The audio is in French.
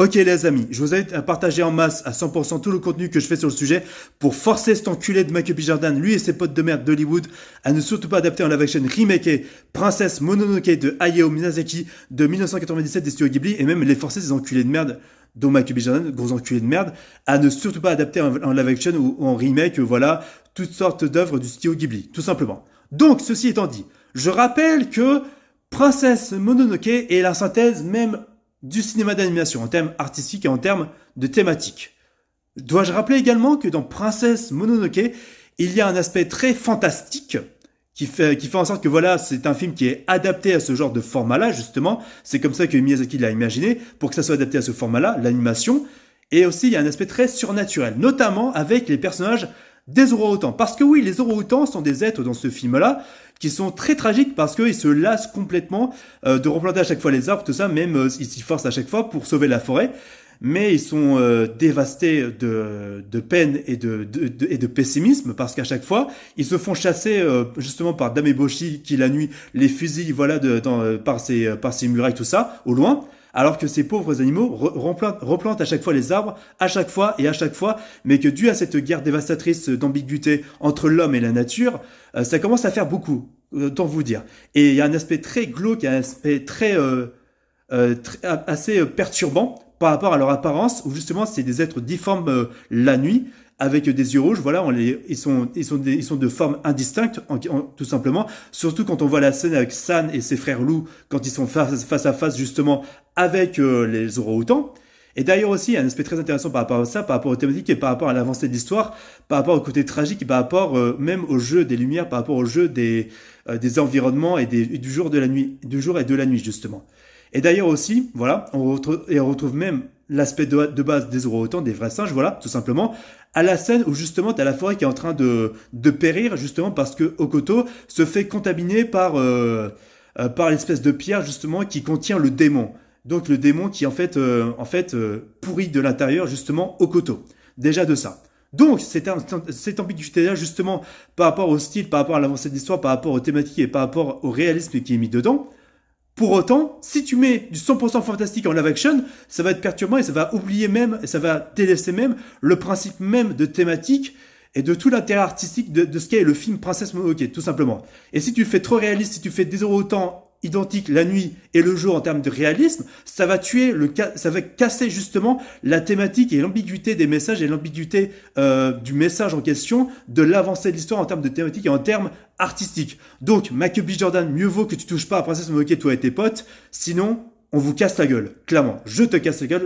Ok les amis, je vous invite à partager en masse à 100% tout le contenu que je fais sur le sujet pour forcer cet enculé de Michael B. Jordan, lui et ses potes de merde d'Hollywood, à ne surtout pas adapter en live action remake Princesse Mononoke de Hayao Miyazaki de 1997 des studios Ghibli et même les forcer ces enculés de merde dont Michael B. Jordan, gros enculés de merde, à ne surtout pas adapter en live action ou en remake, voilà, toutes sortes d'œuvres du studio Ghibli, tout simplement. Donc, ceci étant dit, je rappelle que Princesse Mononoke est la synthèse même du cinéma d'animation en termes artistiques et en termes de thématiques. Dois-je rappeler également que dans Princesse Mononoke, il y a un aspect très fantastique qui fait en sorte que voilà, c'est un film qui est adapté à ce genre de format-là, justement. C'est comme ça que Miyazaki l'a imaginé, pour que ça soit adapté à ce format-là, l'animation. Et aussi, il y a un aspect très surnaturel, notamment avec les personnages des orang-outans. Parce que oui, les orang-outans sont des êtres dans ce film-là qui sont très tragiques parce qu'ils se lassent complètement de replanter à chaque fois les arbres, tout ça, même ils s'y forcent à chaque fois pour sauver la forêt. Mais ils sont dévastés de peine et de pessimisme parce qu'à chaque fois, ils se font chasser justement par Dame Eboshi qui la nuit les fusille voilà, par ses murailles, tout ça, au loin. Alors que ces pauvres animaux replantent à chaque fois les arbres, à chaque fois et à chaque fois, mais que dû à cette guerre dévastatrice d'ambiguïté entre l'homme et la nature, ça commence à faire beaucoup, autant vous dire. Et il y a un aspect très glauque, il y a un aspect assez perturbant par rapport à leur apparence, où justement c'est des êtres difformes la nuit, avec des yeux rouges, voilà, ils sont de forme indistincte, tout simplement. Surtout quand on voit la scène avec San et ses frères loups, quand ils sont face à face justement avec les orang-outans. Et d'ailleurs aussi, il y a un aspect très intéressant par rapport à ça, par rapport aux thématiques et par rapport à l'avancée de l'histoire, par rapport au côté tragique et par rapport même au jeu des lumières, par rapport au jeu des environnements et du jour et de la nuit justement. Et d'ailleurs aussi, voilà, on retrouve même l'aspect de base des orang-outans, des vrais singes, voilà, tout simplement, à la scène où justement tu as la forêt qui est en train de périr, justement parce que Okoto se fait contaminer par l'espèce de pierre, justement, qui contient le démon. Donc le démon qui, en fait pourrit de l'intérieur, justement, Okoto. Déjà de ça. Donc, cette ambiguïté-là, justement, par rapport au style, par rapport à l'avancée de l'histoire, par rapport aux thématiques et par rapport au réalisme qui est mis dedans, pour autant, si tu mets du 100% fantastique en live action, ça va être perturbant et ça va oublier même, et ça va délaisser même le principe même de thématique et de tout l'intérêt artistique de ce qu'est le film Princesse Mononoke, tout simplement. Et si tu fais trop réaliste, si tu fais des orang-outans identiques la nuit et le jour en termes de réalisme, ça va ça va casser justement la thématique et l'ambiguïté des messages et l'ambiguïté du message en question, de l'avancée de l'histoire en termes de thématique et en termes artistiques. Donc, Michael B. Jordan, mieux vaut que tu touches pas à Princesse Mononoke, toi et tes potes, sinon, on vous casse la gueule. Clairement, je te casse la gueule.